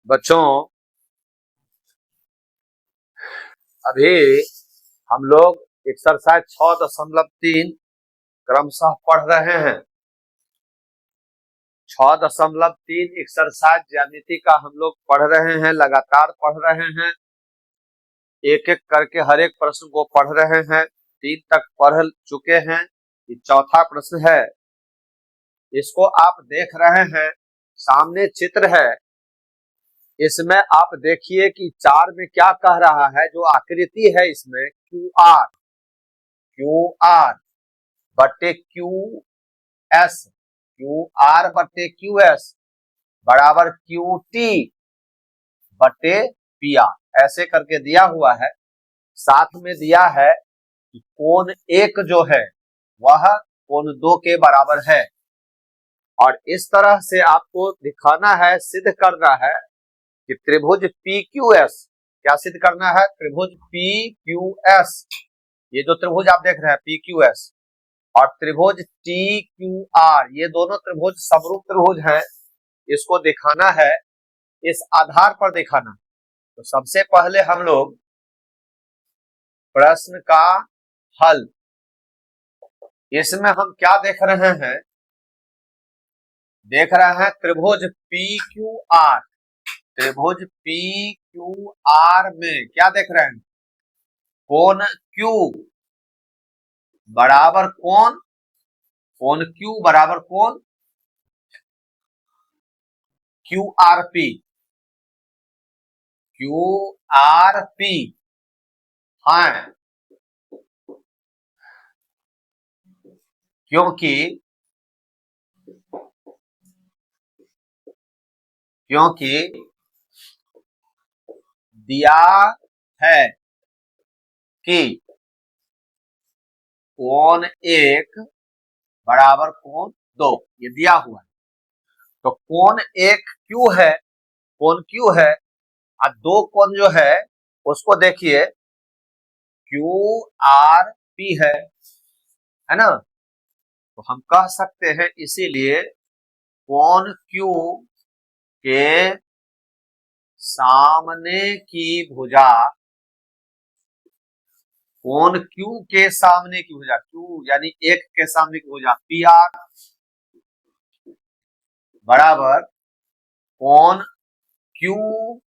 बच्चों, अभी हम लोग एक्सरसाइज 6.3 क्रमशः पढ़ रहे हैं। 6.3 एक्सरसाइज ज्यामिति का हम लोग पढ़ रहे हैं, लगातार पढ़ रहे हैं। एक एक करके हर एक प्रश्न को पढ़ रहे हैं। 3 तक पढ़ चुके हैं, ये चौथा प्रश्न है। इसको आप देख रहे हैं, सामने चित्र है। इसमें आप देखिए कि 4 में क्या कह रहा है। जो आकृति है इसमें क्यू आर बटे क्यू एस बराबर QT बटे PR ऐसे करके दिया हुआ है। साथ में दिया है कि कोण 1 जो है वह कोण 2 के बराबर है। और इस तरह से आपको दिखाना है, सिद्ध करना है कि त्रिभुज PQS, क्या सिद्ध करना है? त्रिभुज PQS, ये जो त्रिभुज आप देख रहे हैं PQS और त्रिभुज TQR, ये दोनों त्रिभुज समरूप त्रिभुज हैं। इसको दिखाना है, इस आधार पर दिखाना। तो सबसे पहले हम लोग प्रश्न का हल, इसमें हम क्या देख रहे हैं? देख रहे हैं त्रिभुज PQR। त्रिभुज PQR में क्या देख रहे हैं? कोण Q बराबर कोण Q बराबर कोण QRP है। क्योंकि दिया है कि कोण 1 बराबर कोण 2, ये दिया हुआ है। तो कोण 1 Q है, कोण Q है और 2 कोण जो है उसको देखिए QRP है ना। तो हम कह सकते हैं इसीलिए कोण Q के सामने की भुजा, कोण Q के सामने की भुजा, Q यानी 1 के सामने की भुजा PR बराबर कोण QPR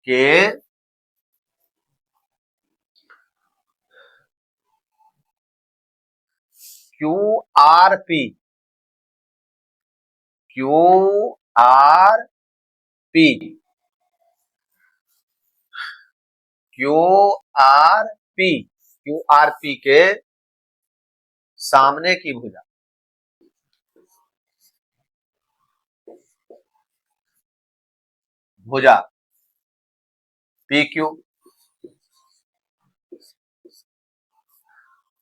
के QRP के सामने की भुजा। PQ,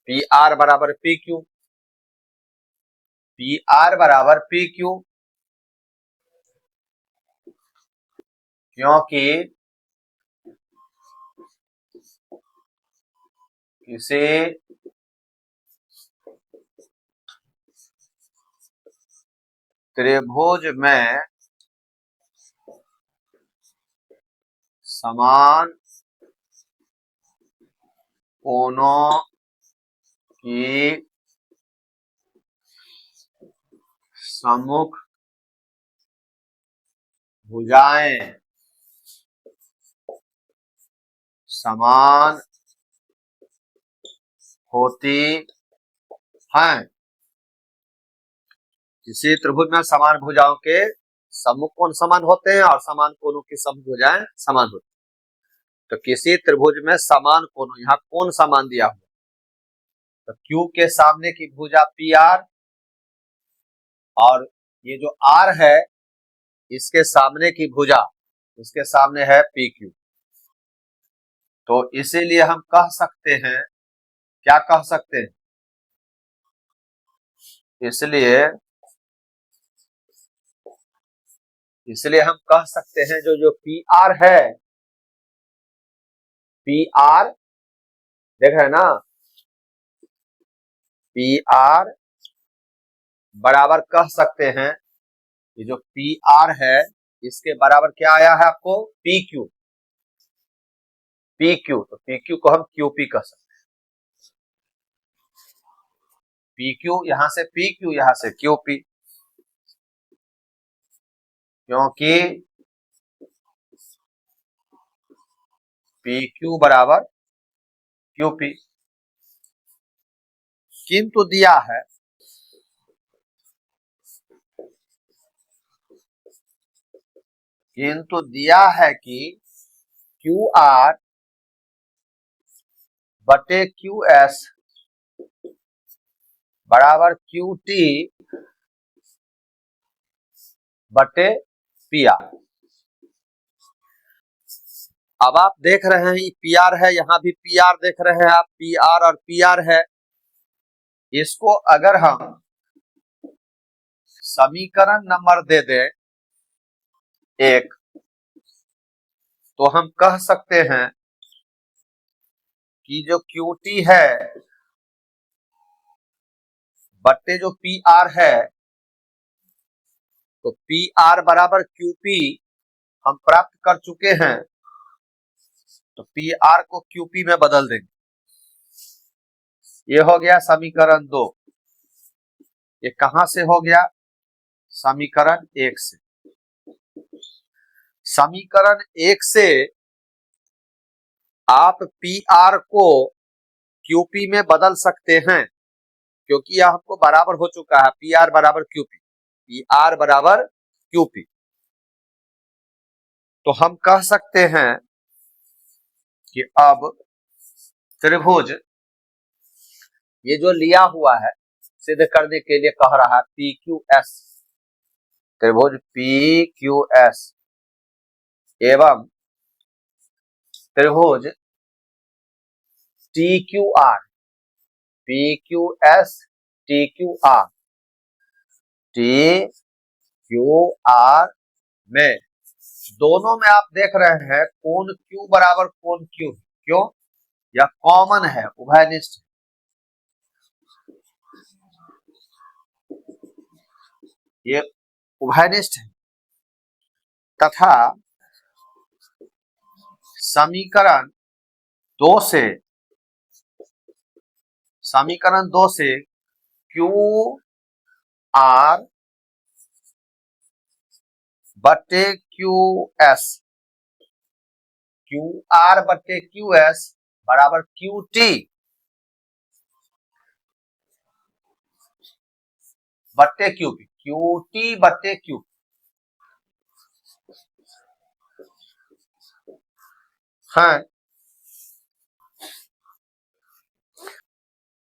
PR बराबर PQ, क्योंकि किसी त्रिभुज में समान कोणों की सम्मुख भुजाएं समान होती हैं। किसी त्रिभुज में समान भुजाओं के सम्मुख कोण समान होते हैं और समान कोणों की सम्मुख भुजाएं समान होती हैं। तो किसी त्रिभुज में समान कोणों, यहाँ कोण समान दिया हुआ, तो Q के सामने की भुजा PR और ये जो R है इसके सामने की भुजा, इसके सामने है PQ। तो इसीलिए हम कह सकते हैं, क्या कह सकते हैं? इसलिए हम कह सकते हैं जो जो PR है, PR देख रहे हैं ना, PR बराबर कह सकते हैं ये जो पी आर है इसके बराबर क्या आया है आपको, पी क्यू। पी क्यू, तो पी क्यू को हम क्यू पी कह सकते हैं। पी क्यू यहां से पी क्यू, यहां से क्यू पी, क्योंकि पी क्यू बराबर क्यू पी। किंतु दिया है कि क्यू आर बटे क्यू एस बराबर क्यू टी बटे पी आर। अब आप देख रहे हैं पी आर है, यहां भी पी आर देख रहे हैं आप, पी आर और पी आर है। इसको अगर हम समीकरण नंबर दे दें एक, तो हम कह सकते हैं कि जो क्यू टी है बट्टे जो पी आर है, तो पी आर बराबर क्यू पी हम प्राप्त कर चुके हैं, तो पी आर को क्यू पी में बदल देंगे। ये हो गया समीकरण 2। ये कहां से हो गया, समीकरण 1 से। समीकरण 1 से आप पी आर को क्यूपी में बदल सकते हैं, क्योंकि यह हमको बराबर हो चुका है, पी आर बराबर क्यूपी, पी आर बराबर क्यूपी। तो हम कह सकते हैं कि अब त्रिभुज ये जो लिया हुआ है सिद्ध करने के लिए कह रहा है पी क्यू एस, त्रिभुज पी क्यू एस एवं त्रिभुज T Q R, P Q S T Q R, T Q R में दोनों में आप देख रहे हैं कोण क्यू बराबर कोण क्यू, क्यों, यह कॉमन है, उभयनिष्ठ है। ये उभयनिष्ठ है तथा समीकरण 2 से क्यू आर बटे क्यू एस, क्यू आर बटे क्यू एस बराबर क्यू टी बटे क्यू पी, क्यू टी बटे क्यू, हाँ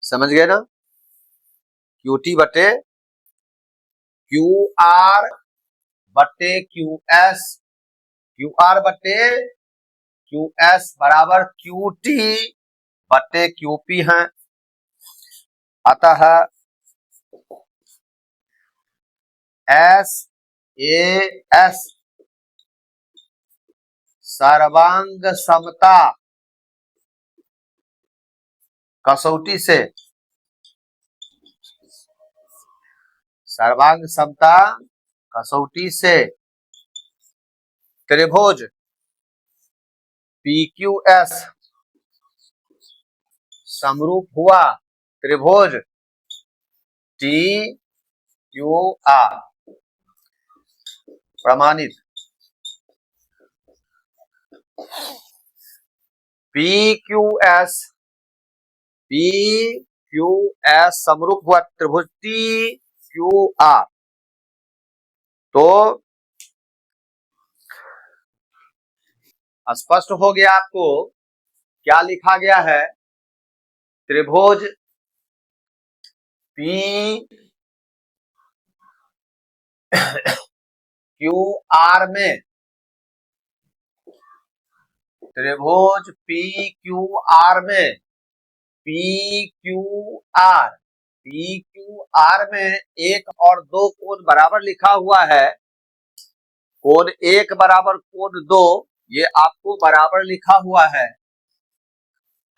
समझ गए ना, क्यू टी बटे क्यू आर बटे क्यू एस, क्यू आर बटे क्यू एस बराबर क्यू टी बटे क्यू पी है। अतः एस ए एस सर्वांग समता कसौटी से, सर्वांग समता कसौटी से त्रिभुज पी क्यू एस समरूप हुआ त्रिभुज टी क्यू आर, प्रमाणित। पी क्यू एस समरूप हुआ त्रिभुज टी क्यू आर। तो स्पष्ट हो गया आपको क्या लिखा गया है, त्रिभुज पी क्यू आर में, त्रिभुज पी क्यू आर में पी क्यू आर में 1 और 2 कोण बराबर लिखा हुआ है, कोण 1 बराबर कोण 2 ये आपको बराबर लिखा हुआ है।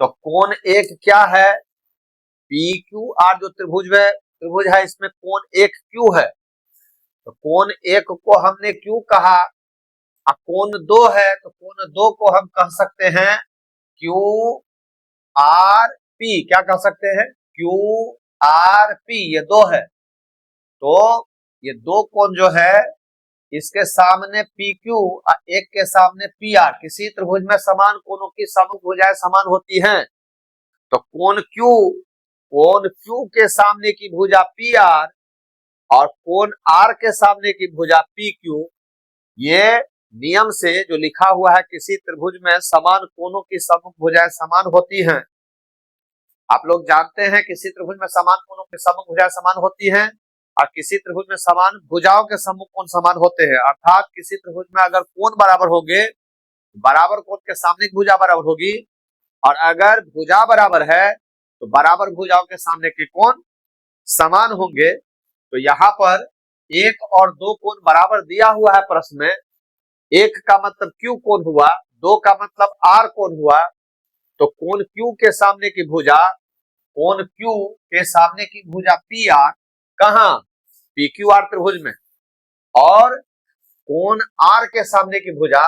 तो कोण 1 क्या है, पी क्यू आर जो त्रिभुज है इसमें कोण 1 क्यू है, तो कोण एक को हमने क्यू कहा, और कोण दो है तो कोण दो को हम कह सकते हैं क्यू आर पी। क्या कह सकते हैं? Q R P. ये दो है, तो ये दो कोण जो है इसके सामने पी क्यू और एक के सामने पी आर। किसी त्रिभुज में समान कोणों की समूह भुजाएं समान होती हैं, तो कोण क्यू के सामने की भुजा पी आर और कोण आर के सामने की भुजा पी क्यू, ये नियम से जो लिखा हुआ है किसी त्रिभुज में समान कोणों की समूह भुजाएं समान होती हैं। आप लोग जानते हैं किसी त्रिभुज में समान कोणों की समूह भुजाएं समान होती हैं और किसी त्रिभुज में समान भुजाओं के समूह कोण समान होते हैं। अर्थात किसी त्रिभुज में अगर कोण बराबर होंगे, बराबर कोण के सामने की भुजा बराबर होगी, और अगर भुजा बराबर है तो बराबर भुजाओं के सामने के कोण समान होंगे। तो यहाँ पर एक और दो कोण बराबर दिया हुआ है प्रश्न में। एक का मतलब क्यू कोण हुआ, दो का मतलब आर कोण हुआ, तो कोण क्यू के सामने की भुजा, कोण क्यू के सामने की भुजा पी आर कहां? पी क्यू आर त्रिभुज में, और कोण आर के सामने की भुजा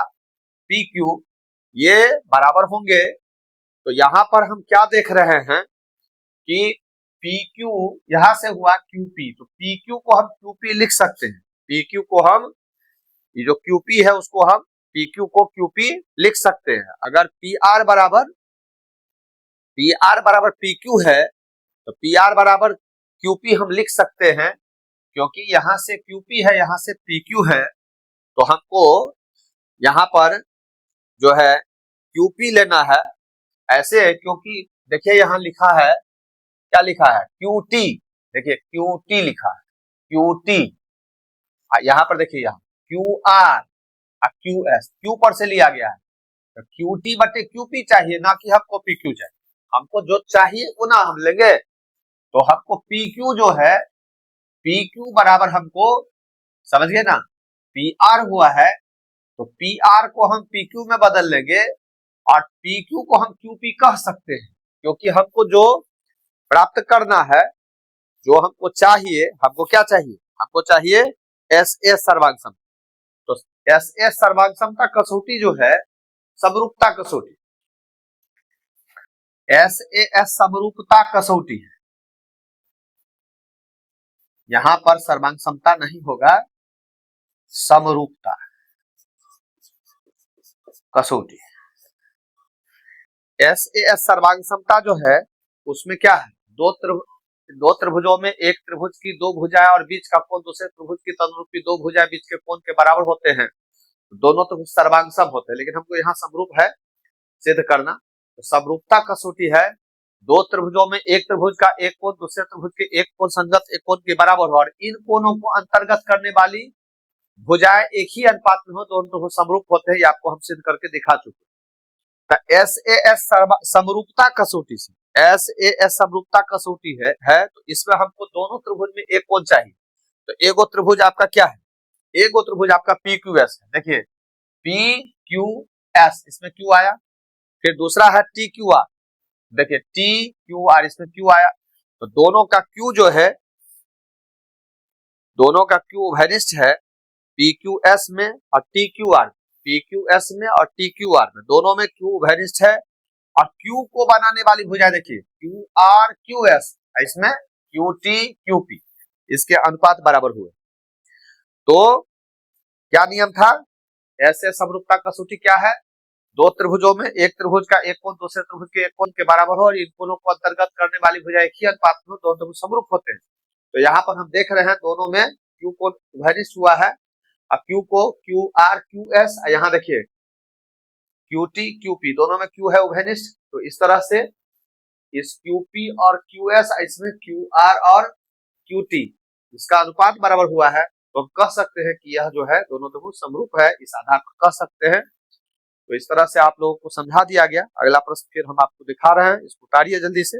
पी क्यू, ये बराबर होंगे। तो यहां पर हम क्या देख रहे हैं कि पी क्यू यहां से हुआ क्यू पी, तो पी क्यू को हम क्यू पी लिख सकते हैं। पी क्यू को हम, ये जो क्यू पी है उसको हम पी क्यू को क्यू पी लिख सकते हैं। अगर पी आर बराबर पी क्यू है तो पी आर बराबर क्यू पी हम लिख सकते हैं, क्योंकि यहां से क्यू पी है, यहां से पी क्यू है, तो हमको यहां पर जो है क्यू पी लेना है। ऐसे क्योंकि देखिए यहां लिखा है, क्या लिखा है? Q T. देखिए क्यू टी लिखा है, क्यू टी। यहां पर देखिए यहाँ क्यू आर और क्यू एस, क्यू पर से लिया गया है, तो क्यू टी बटे क्यू पी चाहिए, ना कि हमको पी क्यू चाहिए। हमको जो चाहिए वो ना हम लेंगे। तो हमको पी क्यू जो है, पी क्यू बराबर हमको, समझ गए ना, पी आर हुआ है, तो पी आर को हम पी क्यू में बदल लेंगे और पी क्यू को हम क्यू पी कह सकते हैं, क्योंकि हमको जो प्राप्त करना है, जो हमको चाहिए, हमको क्या चाहिए? हमको चाहिए एस ए सर्वांग समता। तो एस ए सर्वांग समता कसौटी जो है समरूपता कसौटी, एस ए एस समरूपता कसौटी है। यहां पर सर्वांग समता नहीं होगा, समरूपता कसौटी। एस ए एस सर्वांग समता जो है उसमें क्या है? दो त्रिभुजों में एक त्रिभुज की दो भुजाएं और बीच का कोण दूसरे त्रिभुज की तदनुरूपी दो भुजाएं बीच के कोण के बराबर होते हैं, दोनों त्रिभुज सर्वांग सम होते हैं। लेकिन हमको यहाँ समरूप है सिद्ध करना, तो समरूपता कसौटी है दो त्रिभुजों में एक त्रिभुज का एक कोण दूसरे त्रिभुज के एक कोण संगत एक कोण के बराबर हो, और इन कोणों को अंतर्गत करने वाली भुजाएं एक ही अनुपात में हो, दोनों त्रिभुज समरूप होते हैं। ये आपको हम सिद्ध करके दिखा चुके। एस ए एस समरूपता कसौटी से, एस ए एस समरूपता कसौटी है तो इसमें हमको दोनों त्रिभुज में एक कोण चाहिए। तो एगो त्रिभुज आपका क्या है? एगो त्रिभुज आपका पी क्यू एस है। देखिए पी क्यू एस, इसमें क्यू आया, फिर दूसरा है टी क्यू आर, देखिए टी क्यू आर, इसमें क्यू आया। तो दोनों का क्यू जो है, दोनों का क्यू उभयनिष्ठ है, पी क्यू एस में और T Q R, P Q S में और टी क्यू आर में, दोनों में क्यू उभयनिष्ठ है। और क्यू को बनाने वाली भुजा देखिए क्यू आर क्यू एस, इसमें क्यू टी क्यू पी, इसके अनुपात बराबर हुए। तो क्या नियम था? ऐसे समरूपता कसौटी क्या है? दो त्रिभुजों में एक त्रिभुज का एक कोण दूसरे त्रिभुज के एक कोण के बराबर हो और इन कोणों को अंतर्गत करने वाली भुजा एक ही अनुपात में, दोनों त्रिभुज समरूप होते हैं। तो यहाँ पर हम देख रहे हैं दोनों में क्यू कोण उभयनिष्ठ हुआ है, और क्यू को क्यू आर क्यू एस, यहाँ देखिए क्यू टी क्यू पी, दोनों में क्यू है उभयनिष्ठ। तो इस तरह से इस क्यू पी और क्यू एस, इसमें क्यू आर और क्यू टी, इसका अनुपात बराबर हुआ है, तो हम कह सकते हैं कि यह जो है दोनों त्रिभुज समरूप है, इस आधार पर कह सकते हैं। तो इस तरह से आप लोगों को समझा दिया गया। अगला प्रश्न फिर हम आपको दिखा रहे हैं, इसको उतारिए जल्दी से।